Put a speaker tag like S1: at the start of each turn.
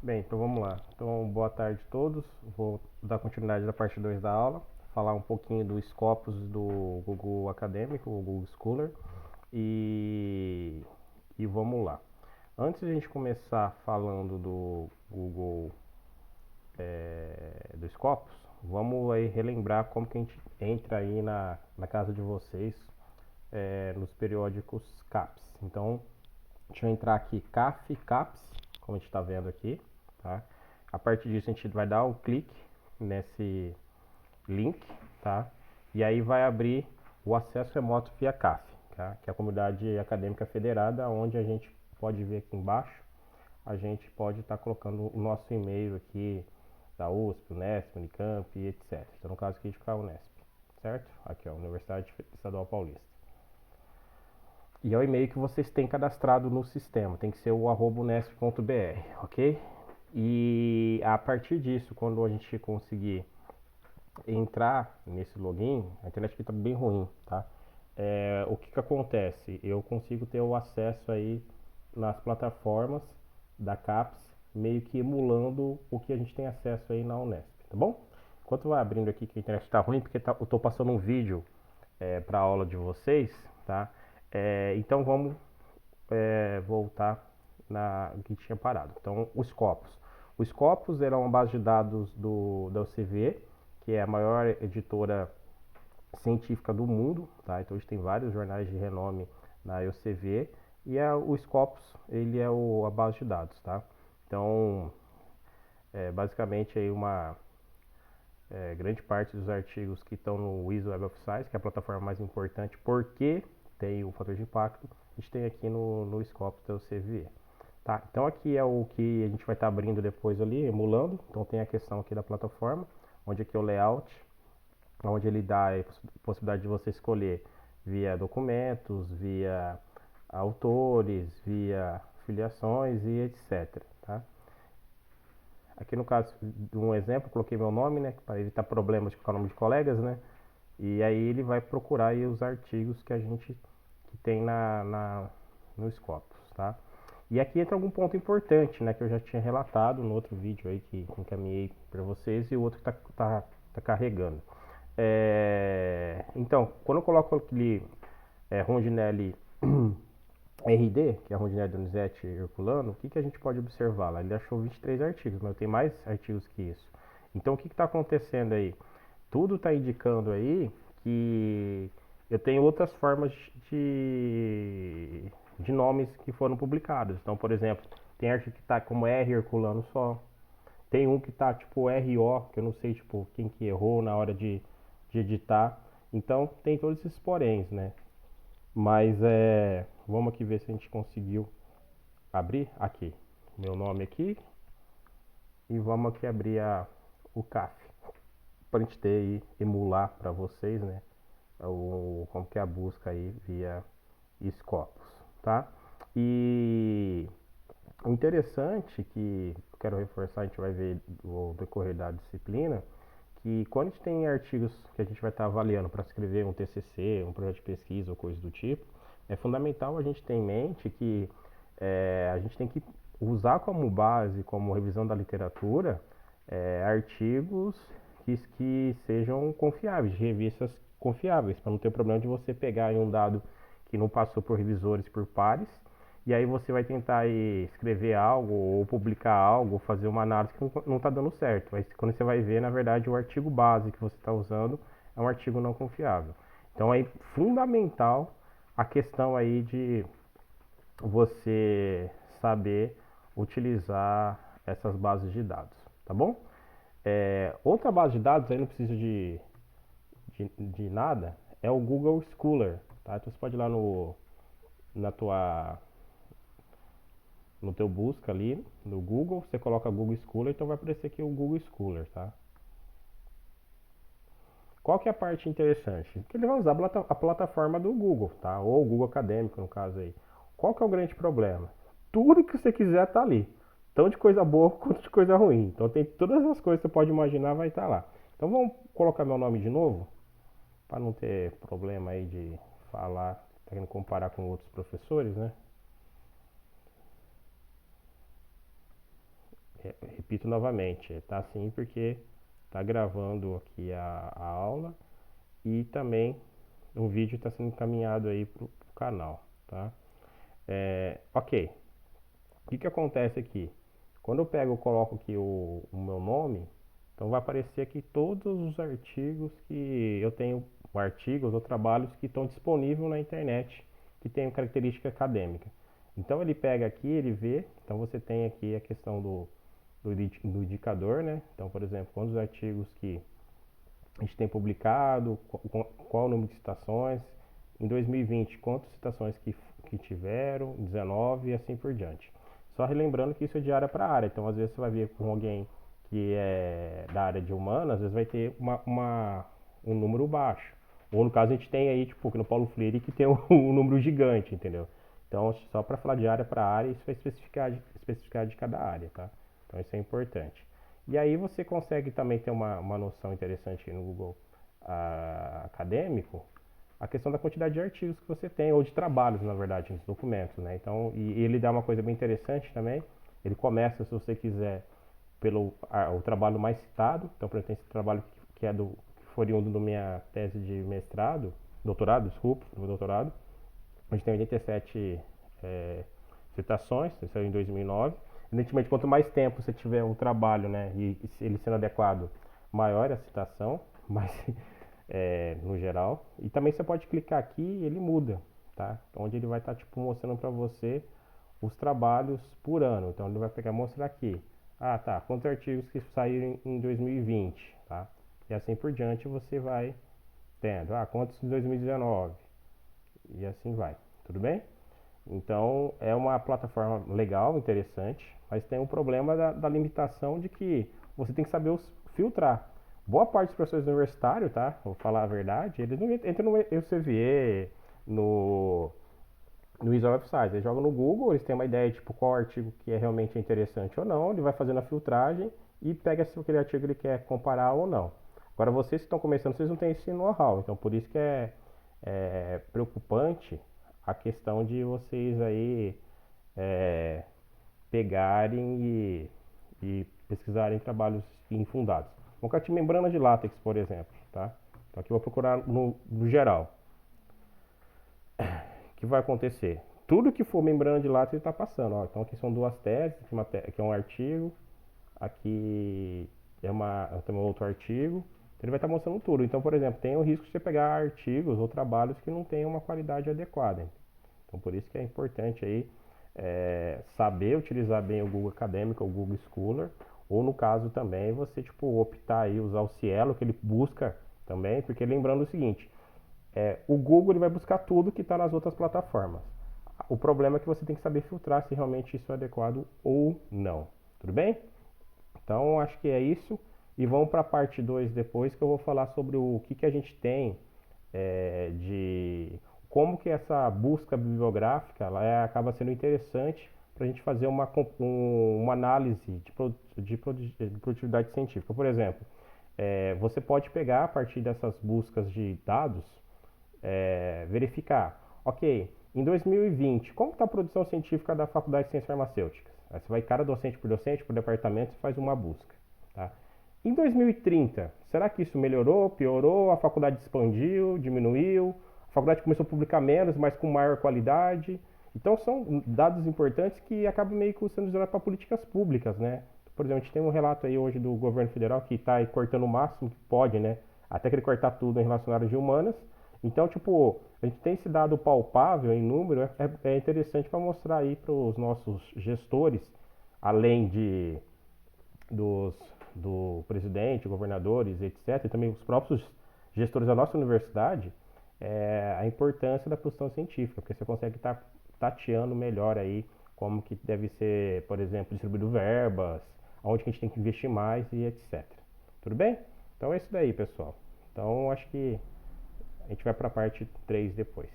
S1: Bem, então vamos lá. Então, boa tarde a todos. Vou dar continuidade da parte 2 da aula, falar um pouquinho do Scopus do Google Acadêmico, o Google Scholar, e, e vamos lá. Antes de a gente começar falando do Google, do Scopus, vamos aí relembrar como que a gente entra aí na casa de vocês nos periódicos CAPS. Então, deixa eu entrar aqui, CAF, CAPS, como a gente está vendo aqui, tá? A partir disso a gente vai dar um clique nesse link, tá? E aí vai abrir o acesso remoto via CAF, tá? Que é a Comunidade Acadêmica Federada, onde a gente pode ver aqui embaixo, a gente pode estar colocando o nosso e-mail aqui da USP, Unesp, Unicamp e etc. Então no caso aqui de ficar Unesp, certo? Aqui ó, Universidade Estadual Paulista. E é o e-mail que vocês têm cadastrado no sistema, tem que ser o @unesp.br, ok? E a partir disso, quando a gente conseguir entrar nesse login, a internet aqui está bem ruim, tá? O que acontece? Eu consigo ter o acesso aí nas plataformas da CAPES, meio que emulando o que a gente tem acesso aí na Unesp, tá bom? Enquanto vai abrindo aqui que a internet está ruim, porque eu estou passando um vídeo para a aula de vocês, tá? Então vamos voltar na que tinha parado. Então, o Scopus. O Scopus era uma base de dados da UCV, que é a maior editora científica do mundo, tá? Então, a gente tem vários jornais de renome na UCV e o Scopus, ele é a base de dados, tá? Então, basicamente aí uma grande parte dos artigos que estão no WYSI Web of Science, que é a plataforma mais importante, porque tem o fator de impacto, a gente tem aqui no Scopus da UCV. Tá, então aqui é o que a gente vai estar abrindo depois ali, emulando. Então tem a questão aqui da plataforma, onde aqui é o layout, onde ele dá a possibilidade de você escolher via documentos, via autores, via filiações e etc. Tá? Aqui no caso de um exemplo, coloquei meu nome, né, para evitar problemas de colocar o nome de colegas, né? E aí ele vai procurar aí os artigos que a gente que tem no Scopus, tá? E aqui entra algum ponto importante, né, que eu já tinha relatado no outro vídeo aí que encaminhei para vocês e o outro que tá carregando. Então, quando eu coloco aquele Rondinelli RD, que é a Rondinelli Donizete Herculano, o que a gente pode observar lá? Ele achou 23 artigos, mas tem mais artigos que isso. Então, o que está acontecendo aí? Tudo está indicando aí que eu tenho outras formas de nomes que foram publicados. Então, por exemplo, tem artigo que está como R Herculano só. Tem um que está tipo RO, que eu não sei tipo quem que errou na hora de editar. Então, tem todos esses poréns, né? Mas vamos aqui ver se a gente conseguiu abrir aqui. Meu nome aqui. E vamos aqui abrir o CAF. Para a gente ter aí, emular para vocês, né? Como que é a busca aí via Scopus, tá? E o interessante que eu quero reforçar, a gente vai ver no decorrer da disciplina, que quando a gente tem artigos que a gente vai estar avaliando para escrever um TCC, um projeto de pesquisa ou coisa do tipo, é fundamental a gente ter em mente que a gente tem que usar como base, como revisão da literatura, artigos que sejam confiáveis, de revistas confiáveis, para não ter problema de você pegar um dado que não passou por revisores, por pares, e aí você vai tentar escrever algo, ou publicar algo, ou fazer uma análise que não está dando certo. Aí quando você vai ver, na verdade, o artigo base que você está usando é um artigo não confiável. Então é fundamental a questão aí de você saber utilizar essas bases de dados, tá bom? Outra base de dados, aí não precisa de nada, é o Google Scholar, tá? Então você pode ir lá na tua no teu busca ali no Google, você coloca Google Scholar, então vai aparecer aqui o Google Scholar, tá? Qual que é a parte interessante? Que ele vai usar a plataforma do Google, tá? Ou o Google Acadêmico, no caso aí. Qual que é o grande problema? Tudo que você quiser tá ali. Tanto de coisa boa quanto de coisa ruim. Então tem todas as coisas que você pode imaginar vai estar lá. Então vamos colocar meu nome de novo, para não ter problema aí de falar, querendo comparar com outros professores, né? repito novamente, tá assim porque tá gravando aqui a aula e também o vídeo está sendo encaminhado aí pro canal, tá? Ok. O que acontece aqui? Quando eu pego e coloco aqui o meu nome, então vai aparecer aqui todos os artigos que eu tenho, artigos ou trabalhos que estão disponíveis na internet, que tem característica acadêmica. Então ele pega aqui, ele vê, então você tem aqui a questão do indicador, né? Então, por exemplo, quantos artigos que a gente tem publicado, qual o número de citações, em 2020, quantas citações que tiveram, 19 e assim por diante. Só relembrando que isso é de área para área, então às vezes você vai ver com alguém que é da área de humanas, às vezes vai ter um número baixo. Ou no caso a gente tem aí, tipo, no Paulo Freire que tem um número gigante, entendeu? Então, só para falar de área para área, isso vai especificar de cada área, tá? Então isso é importante. E aí você consegue também ter uma noção interessante no Google acadêmico, a questão da quantidade de artigos que você tem, ou de trabalhos, na verdade, nos documentos, né? Então, e ele dá uma coisa bem interessante também, ele começa, se você quiser, pelo o trabalho mais citado, então, por exemplo, esse trabalho que foi oriundo da minha tese de mestrado, doutorado, desculpa, do doutorado, a gente tem 87 citações, isso saiu em 2009. Evidentemente, quanto mais tempo você tiver um trabalho, né, e ele sendo adequado, maior a citação, mas no geral. E também você pode clicar aqui e ele muda, tá? Onde ele vai estar tipo mostrando para você os trabalhos por ano. Então ele vai pegar e mostrar aqui. Ah, tá. Quantos artigos que saíram em 2020, tá? E assim por diante você vai tendo. Ah, quantos em 2019? E assim vai. Tudo bem? Então é uma plataforma legal, interessante, mas tem um problema da limitação de que você tem que saber filtrar. Boa parte dos professores universitários, tá? Vou falar a verdade, eles não entram no Elsevier, no Easy Web Sites. Eles jogam no Google, eles têm uma ideia de tipo, qual artigo que é realmente interessante ou não, ele vai fazendo a filtragem e pega se aquele artigo ele quer comparar ou não. Agora vocês que estão começando, vocês não têm esse know-how, então por isso que é preocupante a questão de vocês aí pegarem e pesquisarem trabalhos infundados. Vamos colocar membrana de látex, por exemplo, tá? Então aqui eu vou procurar no geral. O que vai acontecer? Tudo que for membrana de látex está passando. Ó. Então aqui são duas teses, aqui é um artigo, aqui também outro artigo. Ele vai estar mostrando tudo. Então, por exemplo, tem o risco de você pegar artigos ou trabalhos que não tenham uma qualidade adequada. Então, por isso que é importante aí saber utilizar bem o Google Acadêmico, o Google Scholar, ou no caso também você tipo optar aí usar o Cielo que ele busca também, porque lembrando o seguinte, o Google ele vai buscar tudo que está nas outras plataformas. O problema é que você tem que saber filtrar se realmente isso é adequado ou não. Tudo bem? Então, acho que é isso. E vamos para a parte 2 depois, que eu vou falar sobre o que a gente tem de como que essa busca bibliográfica acaba sendo interessante para a gente fazer uma análise de produtividade científica. Por exemplo, você pode pegar a partir dessas buscas de dados, verificar, ok, em 2020, como está a produção científica da Faculdade de Ciências Farmacêuticas? Aí você vai cada docente, por departamento e faz uma busca. Tá? Em 2030, será que isso melhorou, piorou? A faculdade expandiu, diminuiu? A faculdade começou a publicar menos, mas com maior qualidade? Então são dados importantes que acabam meio que sendo usados para políticas públicas, né? Por exemplo, a gente tem um relato aí hoje do governo federal que está cortando o máximo que pode, né? Até que ele cortar tudo em relação à área de humanas. Então, tipo, a gente tem esse dado palpável em número, é interessante para mostrar aí para os nossos gestores, além do presidente, governadores, etc., e também os próprios gestores da nossa universidade, a importância da produção científica, porque você consegue estar tateando melhor aí como que deve ser, por exemplo, distribuído verbas, onde que a gente tem que investir mais e etc. Tudo bem? Então é isso daí, pessoal. Então acho que a gente vai para a parte 3 depois.